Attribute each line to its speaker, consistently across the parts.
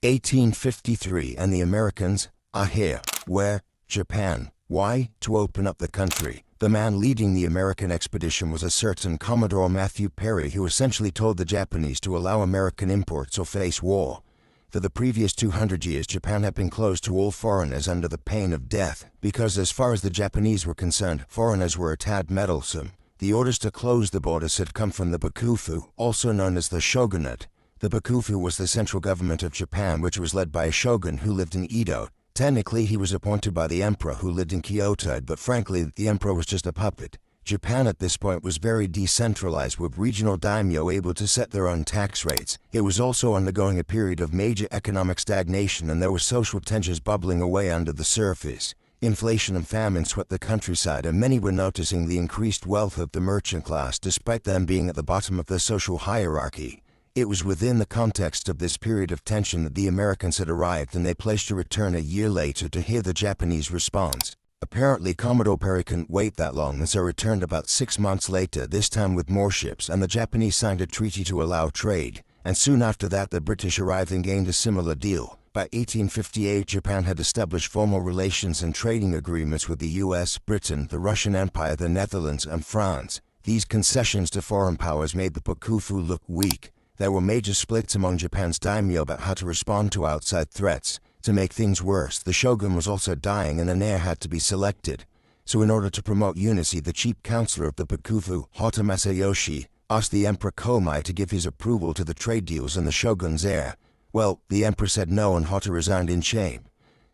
Speaker 1: 1853 and the Americans are here. Where? Japan. Why? To open up the country. The man leading the American expedition was a certain Commodore Matthew Perry, who essentially told the Japanese to allow American imports or face war. For the previous 200 years, Japan had been closed to all foreigners under the pain of death, because as far as the Japanese were concerned, foreigners were a tad meddlesome. The orders to close the borders had come from the Bakufu, also known as the Shogunate. The Bakufu was the central government of Japan, which was led by a shogun who lived in Edo. Technically, he was appointed by the emperor who lived in Kyoto, but frankly, the emperor was just a puppet. Japan at this point was very decentralized, with regional daimyo able to set their own tax rates. It was also undergoing a period of major economic stagnation, and there were social tensions bubbling away under the surface. Inflation and famine swept the countryside, and many were noticing the increased wealth of the merchant class despite them being at the bottom of the social hierarchy. It was within the context of this period of tension that the Americans had arrived, and they pledged to return a year later to hear the Japanese response. Apparently, Commodore Perry couldn't wait that long, and so returned about 6 months later, this time with more ships, and the Japanese signed a treaty to allow trade. And soon after that, the British arrived and gained a similar deal. By 1858, Japan had established formal relations and trading agreements with the US, Britain, the Russian Empire, the Netherlands, and France. These concessions to foreign powers made the Bakufu look weak. There were major splits among Japan's daimyo about how to respond to outside threats. To make things worse, the shogun was also dying and an heir had to be selected. So in order to promote unity, the chief counselor of the Bakufu, Hotta Masayoshi, asked the Emperor Komai to give his approval to the trade deals and the shogun's heir. Well, the emperor said no, and Hotta resigned in shame.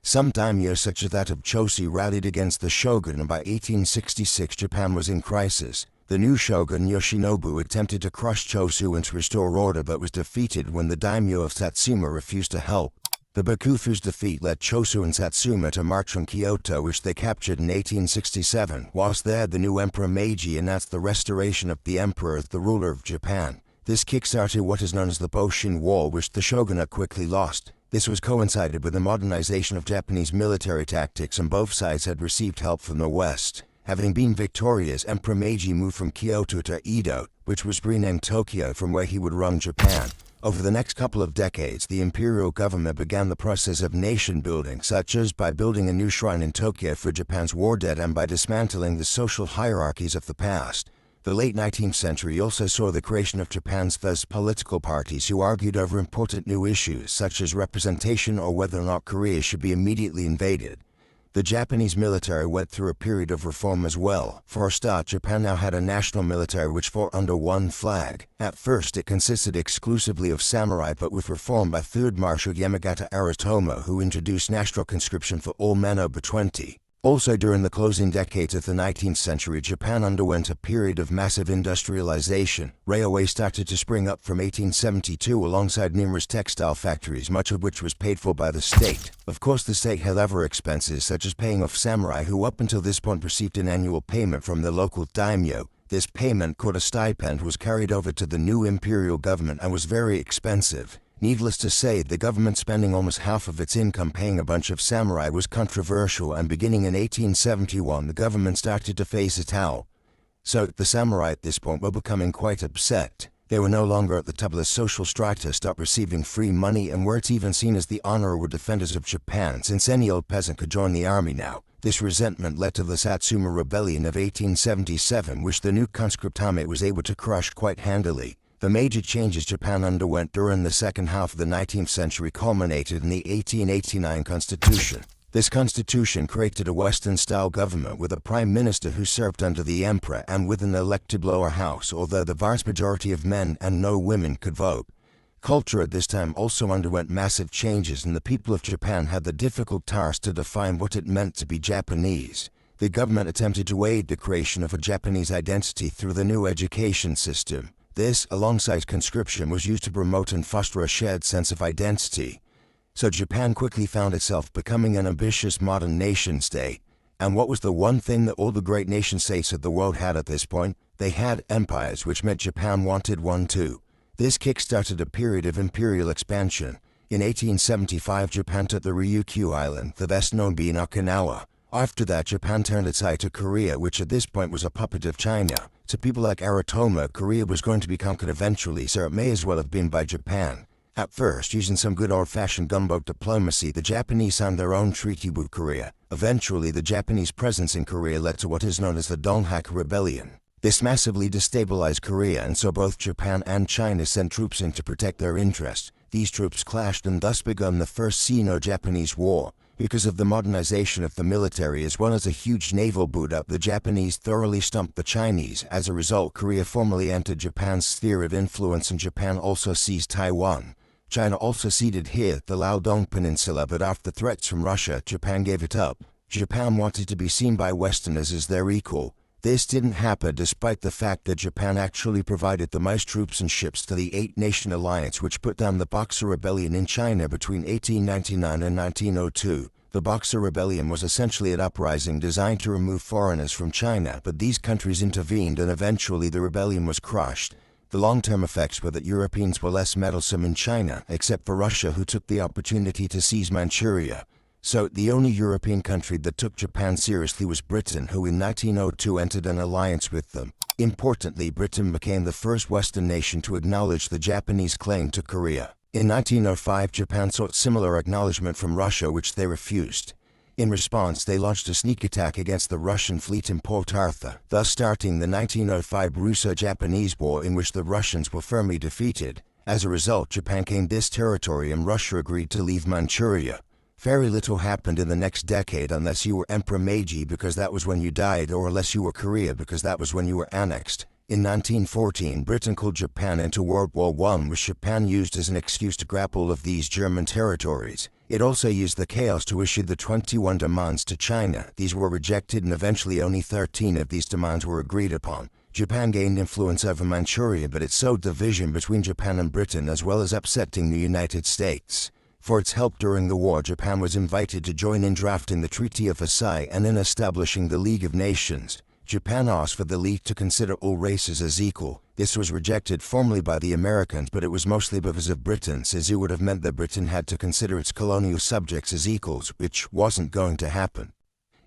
Speaker 1: Some daimyo, such as that of Chosi, rallied against the shogun, and by 1866 Japan was in crisis. The new shogun Yoshinobu attempted to crush Chosu and to restore order, but was defeated when the daimyo of Satsuma refused to help. The Bakufu's defeat led Chosu and Satsuma to march from Kyoto, which they captured in 1867. Whilst there, the new Emperor Meiji announced the restoration of the emperor as the ruler of Japan. This kick-started what is known as the Boshin War, which the shogunate quickly lost. This was coincided with the modernization of Japanese military tactics, and both sides had received help from the West. Having been victorious, Emperor Meiji moved from Kyoto to Edo, which was renamed Tokyo, from where he would run Japan. Over the next couple of decades, the imperial government began the process of nation building, such as by building a new shrine in Tokyo for Japan's war dead and by dismantling the social hierarchies of the past. The late 19th century also saw the creation of Japan's first political parties, who argued over important new issues such as representation or whether or not Korea should be immediately invaded. The Japanese military went through a period of reform as well. For a start, Japan now had a national military which fought under one flag. At first, it consisted exclusively of samurai, but with reform by Field Marshal Yamagata Aritomo, who introduced national conscription for all men over 20. Also, during the closing decades of the 19th century, Japan underwent a period of massive industrialization. Railways started to spring up from 1872 alongside numerous textile factories, much of which was paid for by the state. Of course, the state had other expenses, such as paying off samurai, who up until this point received an annual payment from the local daimyo. This payment, called a stipend, was carried over to the new imperial government and was very expensive. Needless to say, the government spending almost half of its income paying a bunch of samurai was controversial, and beginning in 1871 the government started to phase it out. So, the samurai at this point were becoming quite upset. They were no longer at the top of the social strata, stopped receiving free money, and weren't even seen as the honorable defenders of Japan, since any old peasant could join the army now. This resentment led to the Satsuma Rebellion of 1877, which the new conscript army was able to crush quite handily. The major changes Japan underwent during the second half of the 19th century culminated in the 1889 Constitution. This constitution created a Western-style government with a prime minister who served under the emperor and with an elected lower house, although the vast majority of men and no women could vote. Culture at this time also underwent massive changes, and the people of Japan had the difficult task to define what it meant to be Japanese. The government attempted to aid the creation of a Japanese identity through the new education system. This, alongside conscription, was used to promote and foster a shared sense of identity. So Japan quickly found itself becoming an ambitious modern nation-state. And what was the one thing that all the great nation-states of the world had at this point? They had empires, which meant Japan wanted one too. This kick-started a period of imperial expansion. In 1875, Japan took the Ryukyu Island, the best known being Okinawa. After that, Japan turned its eye to Korea, which at this point was a puppet of China. To people like Aritomo, Korea was going to be conquered eventually, so it may as well have been by Japan. At first, using some good old-fashioned gunboat diplomacy, the Japanese signed their own treaty with Korea. Eventually, the Japanese presence in Korea led to what is known as the Donghak Rebellion. This massively destabilized Korea, and so both Japan and China sent troops in to protect their interests. These troops clashed and thus began the First Sino-Japanese War. Because of the modernization of the military as well as a huge naval build-up, the Japanese thoroughly stumped the Chinese. As a result, Korea formally entered Japan's sphere of influence, and Japan also seized Taiwan. China also ceded here the Liaodong Peninsula, but after threats from Russia, Japan gave it up. Japan wanted to be seen by Westerners as their equal. This didn't happen despite the fact that Japan actually provided the most troops and ships to the Eight-Nation Alliance, which put down the Boxer Rebellion in China between 1899 and 1902. The Boxer Rebellion was essentially an uprising designed to remove foreigners from China, but these countries intervened and eventually the rebellion was crushed. The long-term effects were that Europeans were less meddlesome in China, except for Russia, who took the opportunity to seize Manchuria. So, the only European country that took Japan seriously was Britain, who in 1902 entered an alliance with them. Importantly, Britain became the first Western nation to acknowledge the Japanese claim to Korea. In 1905, Japan sought similar acknowledgement from Russia, which they refused. In response, they launched a sneak attack against the Russian fleet in Port Arthur, thus starting the 1905 Russo-Japanese War, in which the Russians were firmly defeated. As a result, Japan gained this territory and Russia agreed to leave Manchuria. Very little happened in the next decade unless you were Emperor Meiji, because that was when you died, or unless you were Korea, because that was when you were annexed. In 1914, Britain called Japan into World War I, which Japan used as an excuse to grapple with these German territories. It also used the chaos to issue the 21 demands to China. These were rejected and eventually only 13 of these demands were agreed upon. Japan gained influence over Manchuria, but it sowed division between Japan and Britain, as well as upsetting the United States. For its help during the war, Japan was invited to join in drafting the Treaty of Versailles and in establishing the League of Nations. Japan asked for the League to consider all races as equal. This was rejected formally by the Americans, but it was mostly because of Britain, since it would have meant that Britain had to consider its colonial subjects as equals, which wasn't going to happen.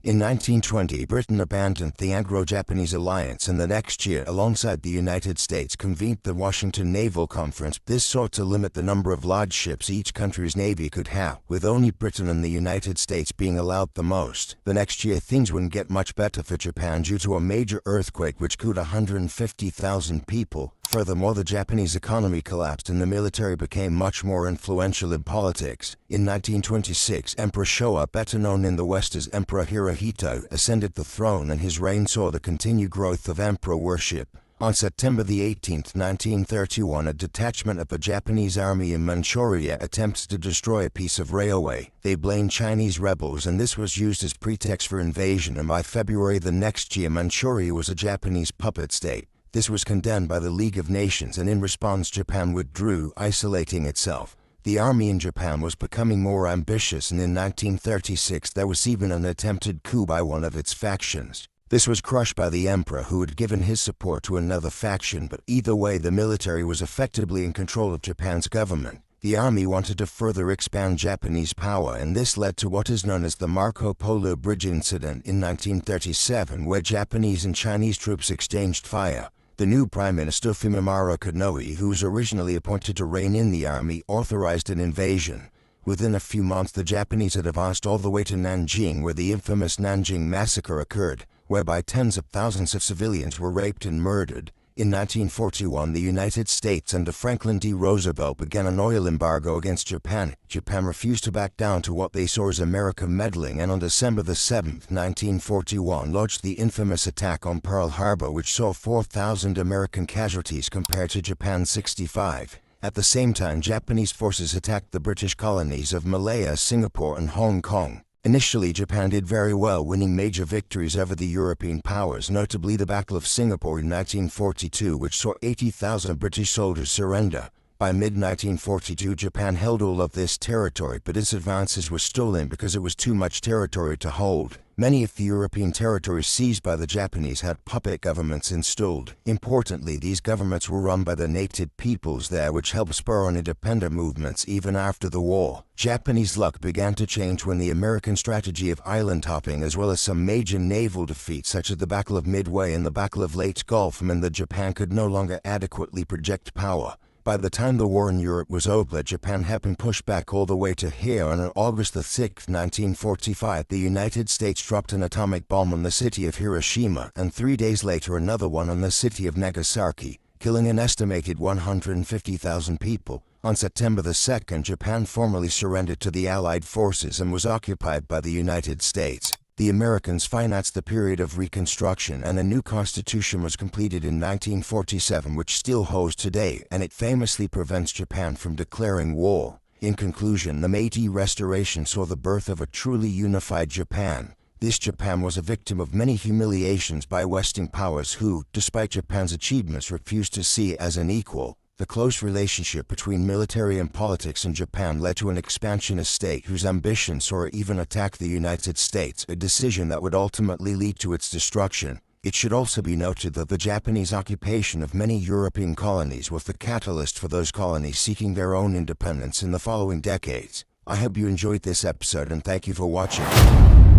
Speaker 1: In 1920, Britain abandoned the Anglo-Japanese alliance, and the next year, alongside the United States, convened the Washington Naval Conference. This sought to limit the number of large ships each country's navy could have, with only Britain and the United States being allowed the most. The next year, things wouldn't get much better for Japan due to a major earthquake which killed 150,000 people. Furthermore, the Japanese economy collapsed and the military became much more influential in politics. In 1926, Emperor Showa, better known in the West as Emperor Hirohito, ascended the throne, and his reign saw the continued growth of emperor worship. On September 18, 1931, a detachment of the Japanese army in Manchuria attempted to destroy a piece of railway. They blamed Chinese rebels, and this was used as pretext for invasion, and by February the next year, Manchuria was a Japanese puppet state. This was condemned by the League of Nations, and in response Japan withdrew, isolating itself. The army in Japan was becoming more ambitious, and in 1936 there was even an attempted coup by one of its factions. This was crushed by the emperor, who had given his support to another faction, but either way the military was effectively in control of Japan's government. The army wanted to further expand Japanese power, and this led to what is known as the Marco Polo Bridge Incident in 1937, where Japanese and Chinese troops exchanged fire. The new Prime Minister Fumimaro Konoe, who was originally appointed to rein in the army, authorized an invasion. Within a few months the Japanese had advanced all the way to Nanjing, where the infamous Nanjing Massacre occurred, whereby tens of thousands of civilians were raped and murdered. In 1941, the United States under Franklin D. Roosevelt began an oil embargo against Japan. Japan refused to back down to what they saw as American meddling, and on December 7, 1941, launched the infamous attack on Pearl Harbor, which saw 4,000 American casualties compared to Japan's 65. At the same time, Japanese forces attacked the British colonies of Malaya, Singapore, and Hong Kong. Initially, Japan did very well, winning major victories over the European powers, notably the Battle of Singapore in 1942, which saw 80,000 British soldiers surrender. By mid-1942, Japan held all of this territory, but its advances were stolen because it was too much territory to hold. Many of the European territories seized by the Japanese had puppet governments installed. Importantly, these governments were run by the native peoples there, which helped spur on independent movements even after the war. Japanese luck began to change when the American strategy of island hopping, as well as some major naval defeats such as the Battle of Midway and the Battle of Leyte Gulf, meant that Japan could no longer adequately project power. By the time the war in Europe was over, Japan had been pushed back all the way to here, and on August 6, 1945, the United States dropped an atomic bomb on the city of Hiroshima, and 3 days later another one on the city of Nagasaki, killing an estimated 150,000 people. On September 2, Japan formally surrendered to the Allied forces and was occupied by the United States. The Americans financed the period of Reconstruction, and a new constitution was completed in 1947, which still holds today, and it famously prevents Japan from declaring war. In conclusion, the Meiji Restoration saw the birth of a truly unified Japan. This Japan was a victim of many humiliations by Western powers who, despite Japan's achievements, refused to see it as an equal. The close relationship between military and politics in Japan led to an expansionist state whose ambitions saw it even attack the United States, a decision that would ultimately lead to its destruction. It should also be noted that the Japanese occupation of many European colonies was the catalyst for those colonies seeking their own independence in the following decades. I hope you enjoyed this episode and thank you for watching.